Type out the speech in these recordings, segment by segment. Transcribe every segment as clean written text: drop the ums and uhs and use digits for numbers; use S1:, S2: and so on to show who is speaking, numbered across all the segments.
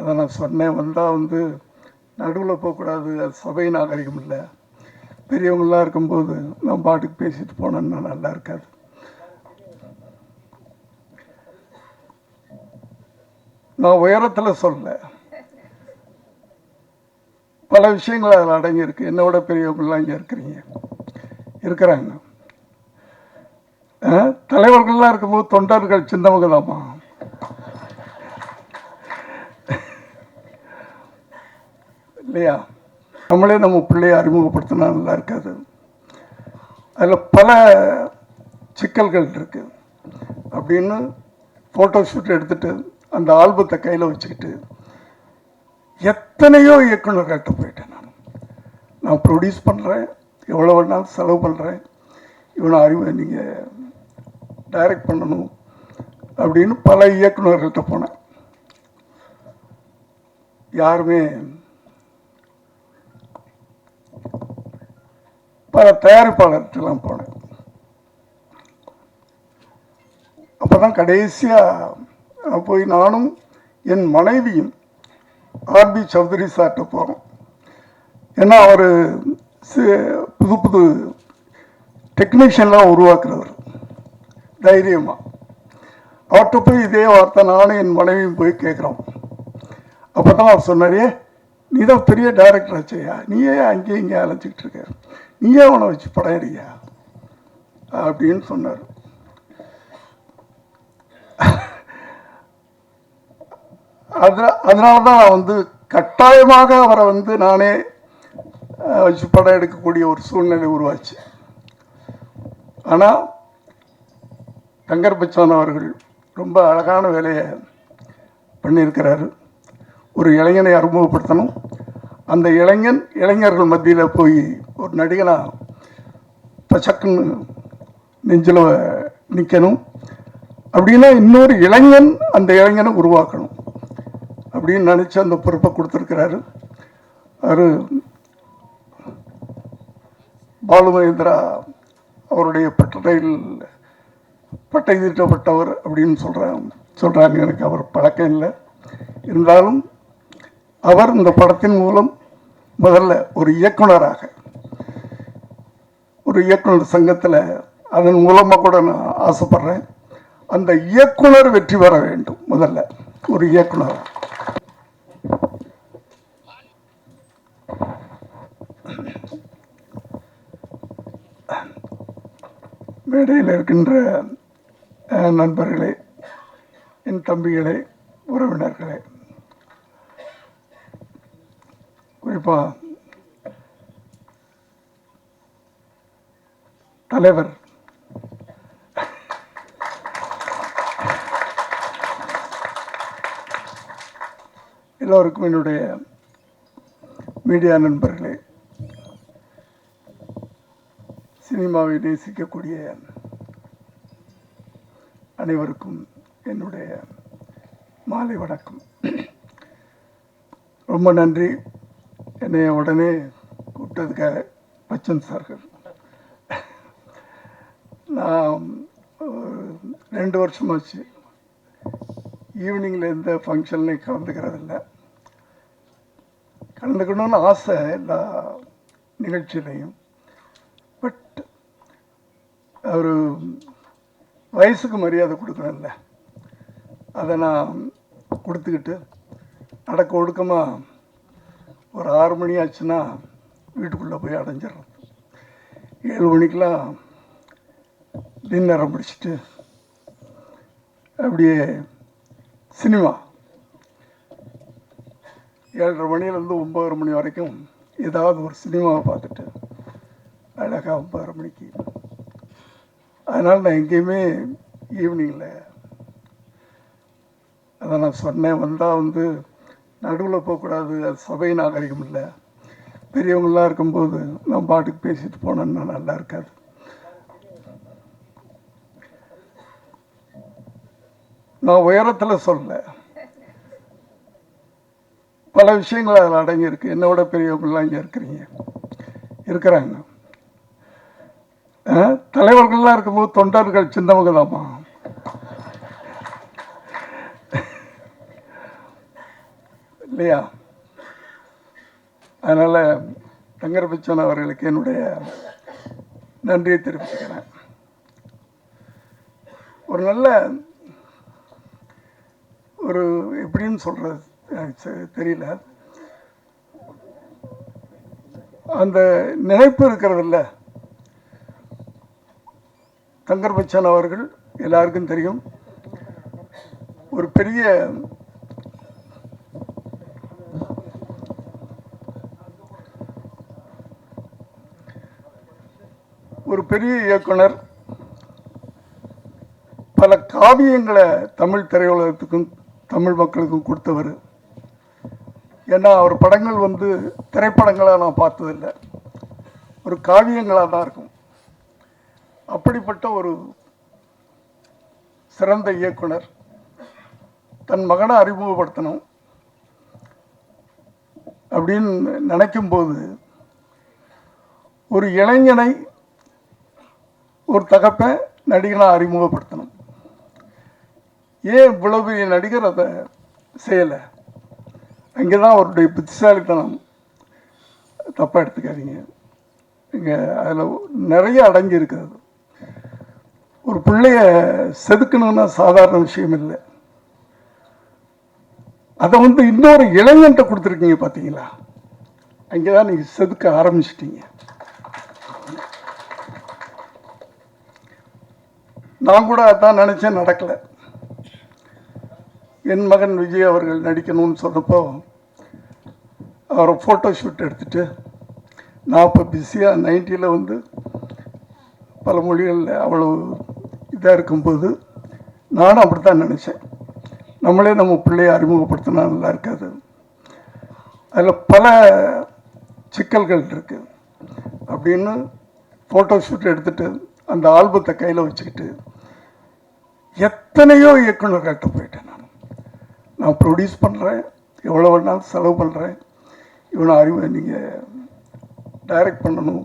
S1: அதை நான் சொன்னேன். வந்தால் நடுவில் போகக்கூடாது, அது சபை நாகரிகம் இல்லை. பெரியவங்களாம் இருக்கும்போது நான் பாட்டுக்கு பேசிட்டு போனேன்னா நல்லா இருக்காது. நான் உயரத்தில் சொல்ல, பல விஷயங்கள் அதில் அடங்கியிருக்கு. என்னோட பெரியவங்களாம் இங்கே இருக்கிறாங்க. தலைவர்கள்லாம் இருக்கும்போது தொண்டர்கள் சின்னவங்க தான்மா. இல்லையா? நம்மளே நம்ம பிள்ளையை அறிமுகப்படுத்தினா நல்லா இருக்காது. அதில் பல சிக்கல்கள் இருக்கு. அப்படின்னு ஃபோட்டோ ஷூட் எடுத்துட்டு அந்த ஆல்பத்தை கையில் வச்சுக்கிட்டு எத்தனையோ இயக்குநர்கள்ட்ட போயிட்டேன். நான் ப்ரொடியூஸ் பண்ணுறேன், எவ்வளோ வேணாலும் செலவு பண்ணுறேன், இவனை நீங்கள் டைரக்ட் பண்ணணும் அப்படின்னு பல இயக்குநர்கள்ட்ட போனேன். யாருமே, பல தயாரிப்பாளர்கிட்டலாம் போனேன். அப்போதான் கடைசியாக போய் நானும் என் மனைவியும் ஆர்பி சௌத்ரி சார்கிட்ட போகிறோம். ஏன்னா அவர் புது புது டெக்னீஷியன்லாம் உருவாக்குறவர். தைரியமாக அவர்கிட்ட போய் இதே வார்த்தை நானும் என் மனைவியும் போய் கேட்குறோம். அப்போ தான் அவர் சொன்னாரே, நீ தான் பெரிய டைரக்டர் ஆச்சையா, நீயே அங்கேயும் இங்கே அழைச்சிக்கிட்டு இருக்க, நீயே அவனை வச்சு படம் எடுயா அப்படின்னு சொன்னார். அதனால தான் கட்டாயமாக அவரை நானே வச்சு படம் எடுக்கக்கூடிய ஒரு சூழ்நிலை உருவாச்சு. ஆனால் தங்கர் பச்சான் அவர்கள் ரொம்ப அழகான வேலையை பண்ணியிருக்கிறாரு. ஒரு இளைஞனை அறிமுகப்படுத்தணும், அந்த இளைஞர்கள் மத்தியில் போய் ஒரு நடிகனாக பச்சக்குன்னு நெஞ்சில் நிற்கணும். அப்படின்னா இன்னொரு இளைஞன் அந்த இளைஞனை உருவாக்கணும் அப்படின்னு நினச்சி அந்த பொறுப்பை கொடுத்துருக்கிறாரு. அவர் பாலு மகேந்திரா அவருடைய பட்டை தீட்டப்பட்டவர் அப்படின்னு சொல்கிறாங்க. எனக்கு அவர் பழக்கம் இல்லை. இருந்தாலும் அவர் இந்த படத்தின் மூலம் முதல்ல ஒரு இயக்குனராக, ஒரு இயக்குனர் சங்கத்தில் அதன் மூலமாக கூட நான் ஆசைப்படுறேன். அந்த இயக்குனர் வெற்றி பெற வேண்டும். முதல்ல ஒரு இயக்குனர். மேடையில் இருக்கின்ற நண்பர்களே, என் தம்பிகளே, உறவினர்களே, குறிப்பாக தலைவர் எல்லோருக்கும் என்னுடைய மீடியா நண்பர்களே, சினிமாவை நேசிக்கக்கூடிய அனைவருக்கும் என்னுடைய மாலை வணக்கம். ரொம்ப நன்றி என்னை உடனே கூப்பிட்டதுக்காக பச்சன் சார்கள். நான் 2 வருஷமாச்சு ஈவினிங்கில் எந்த ஃபங்க்ஷன்லையும் கலந்துக்கிறதில்ல. கலந்துக்கணும்னு ஆசை எல்லா நிகழ்ச்சியிலையும். பட் ஒரு வயசுக்கு மரியாதை கொடுக்கணும்ல, அதை நான் கொடுத்துக்கிட்டு அடக்க ஒடுக்கமாக ஒரு 6 மணி ஆச்சுன்னா வீட்டுக்குள்ளே போய் அடைஞ்சிடுறது. 7 மணிக்கெலாம் டின்னரை முடிச்சுட்டு அப்படியே சினிமா 7:30 மணிலேருந்து 9 மணி வரைக்கும் ஏதாவது ஒரு சினிமாவை பார்த்துட்டு அழகாக 9 மணிக்கு. அதனால் நான் எங்கேயுமே ஈவினிங்கில், அதை நான் சொன்னேன், வந்தால் நடுவில் போகக்கூடாது, அது சபை நாகரிகம் இல்லை. பெரியவங்களாம் இருக்கும்போது நான் பாட்டுக்கு பேசிட்டு போனேன்னா நல்லா இருக்காது. நான் உயரத்தில் சொல்ல, பல விஷயங்கள் அதில் அடங்கியிருக்கு. என்னோட பெரியவங்களாம் இங்கே இருக்கிறாங்க. தலைவர்கள்லாம் இருக்கும்போது தொண்டர்கள் சின்னவங்க தான்மா. இல்லையா? அதனால் தங்கர் பச்சன் அவர்களுக்கு என்னுடைய நன்றியை தெரிவிச்சுக்கிறேன். ஒரு நல்ல ஒரு எப்படின்னு சொல்கிறது எனக்கு தெரியல, அந்த நினைப்பு இருக்கிறதில்ல. தங்கர் பச்சன் அவர்கள் எல்லாருக்கும் தெரியும், ஒரு பெரிய இயக்குனர். பல காவியங்களை தமிழ் திரையுலகத்துக்கும் தமிழ் மக்களுக்கும் கொடுத்தவர். ஏன்னா அவர் படங்கள் வந்து திரைப்படங்களாக நான் பார்த்ததில்லை, ஒரு காவியங்களாக தான் இருக்கும். அப்படிப்பட்ட ஒரு சிறந்த இயக்குனர் தன் மகனை அறிமுகப்படுத்தணும் அப்படின்னு நினைக்கும்போது, ஒரு இளைஞனை ஒரு தகப்பை நடிகனாக அறிமுகப்படுத்தணும். ஏன் இவ்வளவு பெரிய நடிகர் அதை செய்யலை? அங்கே தான் அவருடைய புத்திசாலித்தனம். தப்பாக எடுத்துக்காதீங்க, இங்கே அதில் நிறைய அடங்கி இருக்கிறது. ஒரு பிள்ளைய செதுக்கணும்னா சாதாரண விஷயம் இல்லை. அதை வந்து இன்னொரு இளைஞன்ட்ட கொடுத்துருக்கீங்க பார்த்தீங்களா? அங்கே தான் நீங்கள் செதுக்க ஆரம்பிச்சிட்டீங்க. நான் கூட அதான் நினச்சேன், நடக்கலை. என் மகன் விஜய் அவர்கள் நடிக்கணும்னு சொன்னப்போ அவரை ஃபோட்டோ ஷூட் எடுத்துகிட்டு, நான் இப்போ பிஸியாக 90s வந்து பல மொழிகளில் அவ்வளோ இதாக இருக்கும்போது நானும் அப்படி தான் நினச்சேன், நம்மளே நம்ம பிள்ளையை அறிமுகப்படுத்தினா நல்லா இருக்காது. அதில் பல சிக்கல்கள் இருக்குது அப்படின்னு ஃபோட்டோ ஷூட் எடுத்துகிட்டு அந்த ஆல்பத்தை கையில் வச்சுக்கிட்டு எத்தனையோ இயக்குநர்கள்ட்ட போயிட்டேன். நான் ப்ரொடியூஸ் பண்ணுறேன், எவ்வளோ வேணாலும் செலவு பண்ணுறேன், இவனை நீங்கள் டைரக்ட் பண்ணணும்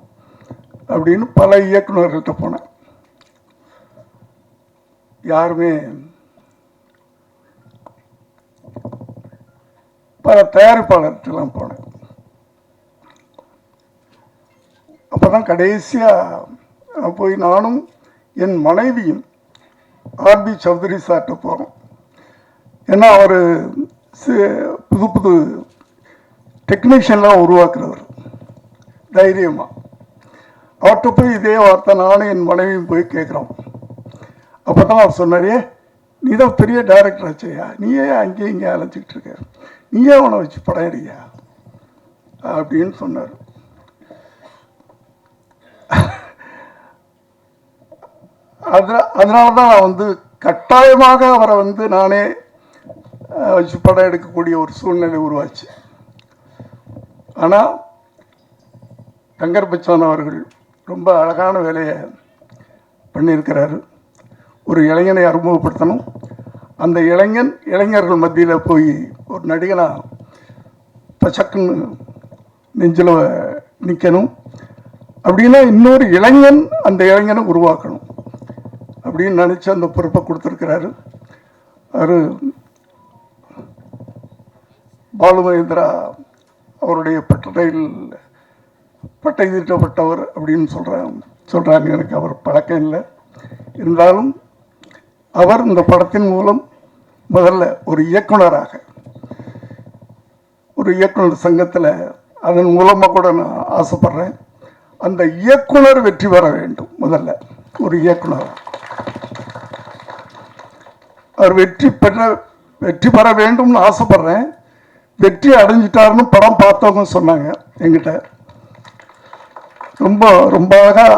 S1: அப்படின்னு பல இயக்குநர்கள்ட்ட போனேன். யாருமே, பல தயாரிப்பாளர்கிட்டலாம் போனேன். அப்போ தான் கடைசியாக போய் நானும் என் மனைவியும் ஆர்பி சௌத்ரி சார்கிட்ட போகிறோம். ஏன்னா அவர் புது புது டெக்னீஷியன்லாம் உருவாக்குறவர், தைரியமாக. அவர்கிட்ட போய் இதே வார்த்தை நானும் என் மனைவியும் போய் கேட்குறோம். அப்போ தான் அவர் சொன்னார், நீ தான் பெரிய டைரக்டர் ஆச்சையா, நீயே அங்கேயும் இங்கே அலைஞ்சிக்கிட்டு இருக்க, நீயே அவனை வச்சு படம் எடுறியா அப்படின்னு சொன்னார். அதனால தான் நான் வந்து கட்டாயமாக அவரை வந்து நானே வச்சு படம் எடுக்கக்கூடிய ஒரு சூழ்நிலை உருவாச்சு. ஆனால் தங்கர் பச்சன் அவர்கள் ரொம்ப அழகான வேலையை பண்ணியிருக்கிறாரு. ஒரு இளைஞனை அறிமுகப்படுத்தணும், அந்த இளைஞர்கள் மத்தியில் போய் ஒரு நடிகனாக பச்சக்குன்னு நெஞ்சில் நிற்கணும். அப்படின்னா இன்னொரு இளைஞன் அந்த இளைஞனை உருவாக்கணும் அப்படின்னு நினச்சி அந்த பொறுப்பை கொடுத்துருக்கிறாரு. அவர் பாலு மகேந்திரா அவருடைய பட்டை தீட்டப்பட்டவர் அப்படின்னு சொல்கிறாங்க. எனக்கு அவர் பழக்கம் இல்லை, இருந்தாலும் அவர் இந்த படத்தின் மூலம் முதல்ல ஒரு இயக்குனராக, ஒரு இயக்குனர் சங்கத்தில் அதன் மூலமாக கூட நான் ஆசைப்படுறேன், அந்த இயக்குனர் வெற்றி பெற வேண்டும். முதல்ல ஒரு இயக்குனர் அவர் வெற்றி பெற வேண்டும்னு ஆசைப்படுறேன். வெற்றி அடைஞ்சிட்டாருன்னு படம் பார்த்தவங்க சொன்னாங்க என்கிட்ட. ரொம்ப ரொம்ப அழகாக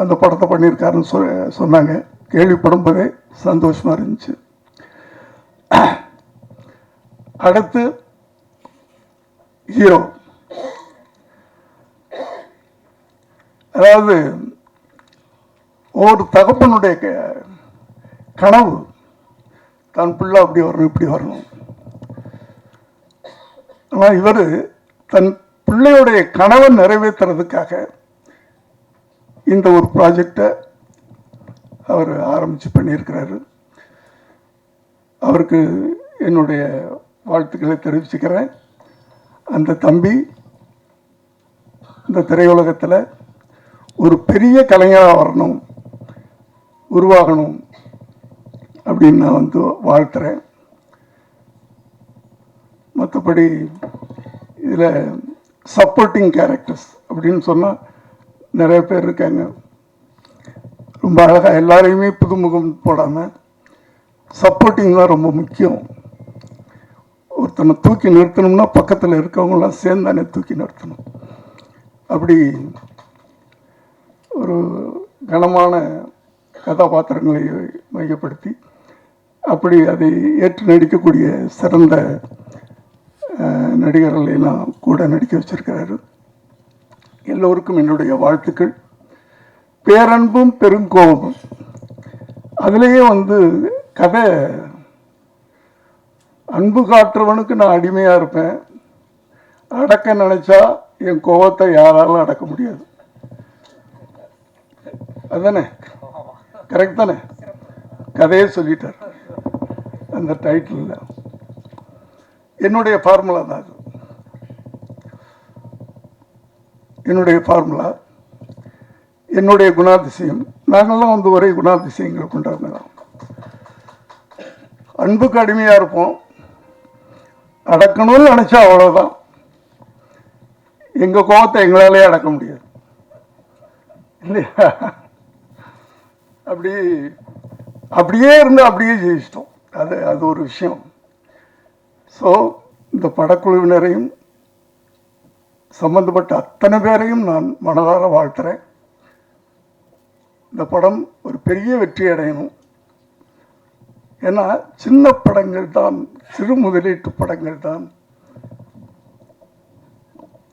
S1: அந்த படத்தை பண்ணியிருக்காருன்னு சொன்னாங்க. கேள்விப்படும் போதே சந்தோஷமாக இருந்துச்சு. அடுத்து ஹீரோ, அதாவது ஒரு தகப்பனுடைய கனவு, தன் பிள்ளை அப்படி வரணும் இப்படி வரணும். ஆனால் இவர் தன் பிள்ளையுடைய கனவை நிறைவேற்றுறதுக்காக இந்த ஒரு ப்ராஜெக்டை அவர் ஆரம்பித்து பண்ணியிருக்கிறாரு. அவருக்கு என்னுடைய வாழ்த்துக்களை தெரிவிச்சுக்கிறேன். அந்த தம்பி இந்த திரையுலகத்தில் ஒரு பெரிய கலைஞராக வரணும், உருவாகணும் அப்படின்னு நான் வந்து வாழ்த்துறேன். மற்றபடி இதில் சப்போர்ட்டிங் கேரக்டர்ஸ் அப்படின்னு சொன்னால் நிறைய பேர் இருக்காங்க. ரொம்ப அழகாக எல்லாரையுமே புதுமுகம் போடாமல் சப்போர்ட்டிங் தான் ரொம்ப முக்கியம். ஒருத்தனை தூக்கி நிறுத்தணும்னா பக்கத்தில் இருக்கவங்களாம் சேர்ந்தானே தூக்கி நிறுத்தணும். அப்படி ஒரு கனமான கதாபாத்திரங்களை மையப்படுத்தி அப்படி அதை ஏற்று நடிக்கக்கூடிய சிறந்த நடிகர்களெல்லாம் கூட நடிக்க வச்சிருக்கிறாரு. எல்லோருக்கும் என்னுடைய வாழ்த்துக்கள். பேரன்பும் பெருங்கோபமும் அதுலேயே வந்து கதை, அன்பு காட்டுறவனுக்கு நான் அடிமையாக இருப்பேன், அடக்க நினைச்சா என் கோபத்தை யாராலும் அடக்க முடியாது. அதுதானே கரெக்ட் தானே? கதையே சொல்லிட்டார் அந்த டைட்டிலில். என்னுடைய ஃபார்முலா தான் அது. என்னுடைய ஃபார்முலா, என்னுடைய குணாதிசயம். நாங்கள்லாம் வந்து ஒரே குணாதிசயங்கள் கொண்டவங்க தான். அன்புக்கு அடிமையாக இருப்போம், அடக்கணும்னு நினச்சா அவ்வளோதான். எங்கள் கோபத்தை எங்களாலே அடக்க முடியாது இல்லையா? அப்படியே இருந்து அப்படியே ஜெயிச்சிட்டோம். அது ஒரு விஷயம். ஸோ இந்த படக்குழுவினரையும் சம்பந்தப்பட்ட அத்தனை பேரையும் நான் மனதார வாழ்த்துறேன். இந்த படம் ஒரு பெரிய வெற்றி அடையணும். ஏன்னா சின்ன படங்கள் தான், சிறு முதலீட்டு படங்கள் தான்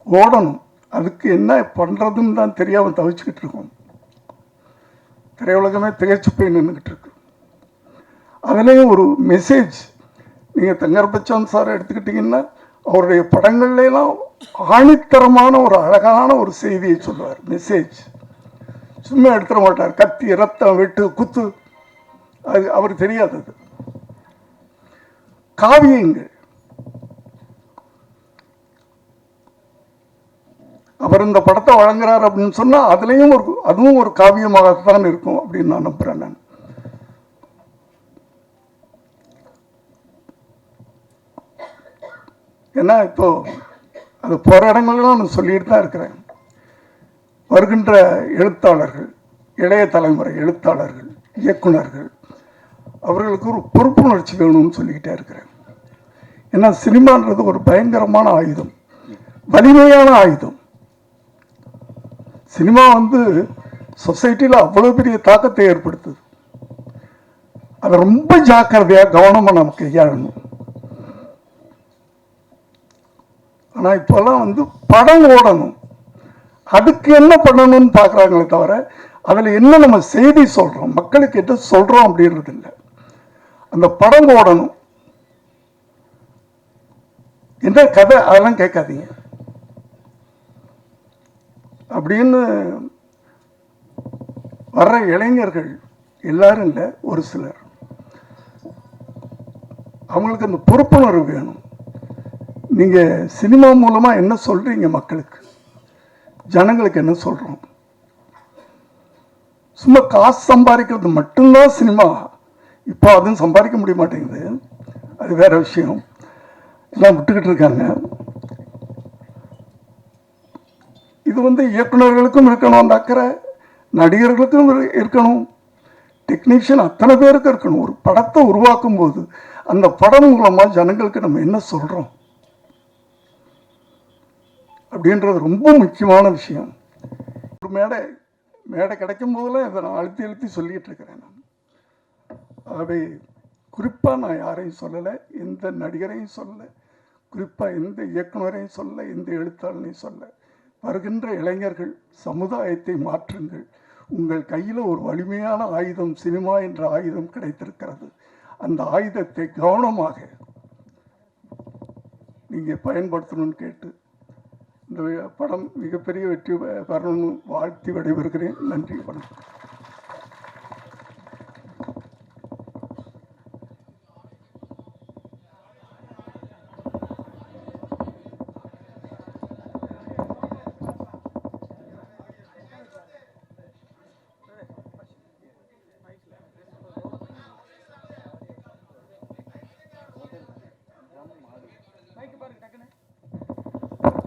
S1: ஓடணும். அதுக்கு என்ன பண்ணுறதுன்னு தான் தெரியாமல் தவிச்சுக்கிட்டு இருக்கோம். திரையுலகமே திகைச்சு போய் நின்றுக்கிட்டு இருக்கு. அதுலேயும் ஒரு மெசேஜ், நீங்கள் தங்கர் பச்சான் சார் எடுத்துக்கிட்டிங்கன்னா அவருடைய படங்கள்லாம் ஆணித்தரமான ஒரு அழகான ஒரு செய்தியை சொல்லுவார். மெசேஜ் சும்மா எடுத்துட மாட்டார். கத்தி, ரத்தம், வெட்டு, குத்து, அது அவருக்கு தெரியாதது. காவியங்கள், அவர் இந்த படத்தை வழங்குறார் அப்படின்னு சொன்னால் அதுவும் ஒரு காவியமாகத்தான் இருக்கும் அப்படின்னு நான் நம்புகிறேன். நான் ஏன்னா இப்போ அது போகிற இடங்கள்லாம் நான் சொல்லிட்டு தான் இருக்கிறேன். வருகின்ற எழுத்தாளர்கள், இளைய தலைமுறை எழுத்தாளர்கள், இயக்குனர்கள், அவர்களுக்கு ஒரு பொறுப்புணர்ச்சி வேணும்னு சொல்லிக்கிட்டே இருக்கிறேன். ஏன்னா சினிமான்றது ஒரு பயங்கரமான ஆயுதம், வலிமையான ஆயுதம். சினிமா வந்து சொசைட்டியில் அவ்வளோ பெரிய தாக்கத்தை ஏற்படுத்துது. அதை ரொம்ப ஜாக்கிரதையாக கவனமாக நம்ம கையாளணும். ஆனால் இப்போல்லாம் வந்து படம் ஓடணும், அதுக்கு என்ன பண்ணணும்னு பார்க்குறாங்களே தவிர அதில் என்ன நம்ம செய்தி சொல்கிறோம், மக்களுக்கு என்ன சொல்கிறோம் அப்படின்றது இல்லை. அந்த படம் ஓடணும், என்ன கதை அதெல்லாம் கேட்காதீங்க அப்படின்னு வர்ற இளைஞர்கள் எல்லாரும் இல்லை, ஒரு சிலர், அவங்களுக்கு அந்த பொறுப்புணர்வு வேணும். நீங்கள் சினிமா மூலமாக என்ன சொல்கிறீங்க மக்களுக்கு, ஜனங்களுக்கு என்ன சொல்கிறோம்? சும்மா காசு சம்பாதிக்கிறது மட்டும்தான் சினிமா. இப்போ அதுவும் சம்பாதிக்க முடிய மாட்டேங்குது, அது வேற விஷயம். எல்லாம் விட்டுக்கிட்டு இருக்காங்க. இது வந்து இயக்குநர்களுக்கும் இருக்கணும் அந்த அக்கறை, நடிகர்களுக்கும் இருக்கணும், டெக்னீஷியன் அத்தனை பேருக்கும் இருக்கணும். ஒரு படத்தை உருவாக்கும் போது அந்த படம் மூலமாக ஜனங்களுக்கு நம்ம என்ன சொல்கிறோம் அப்படின்றது ரொம்ப முக்கியமான விஷயம். ஒரு மேடை கிடைக்கும் போதெல்லாம் இதை நான் அழுத்தி சொல்லிகிட்டு இருக்கிறேன். நான் ஆகவே குறிப்பாக நான் யாரையும் சொல்லலை, எந்த நடிகரையும் சொல்லலை, குறிப்பாக எந்த இயக்குனரையும் சொல்லலை, எந்த எழுத்தாளனையும் சொல்லலை. வருகின்ற இளைஞர்கள், சமுதாயத்தை மாற்றுங்கள். உங்கள் கையில் ஒரு வலிமையான ஆயுதம், சினிமா என்ற ஆயுதம் கிடைத்திருக்கிறது. அந்த ஆயுதத்தை கவனமாக நீங்கள் பயன்படுத்தணும்னு கேட்டு இந்த படம் மிகப்பெரிய வெற்றி பெறணும்னு வாழ்த்தி விடைபெறுகிறேன். நன்றி, வணக்கம்.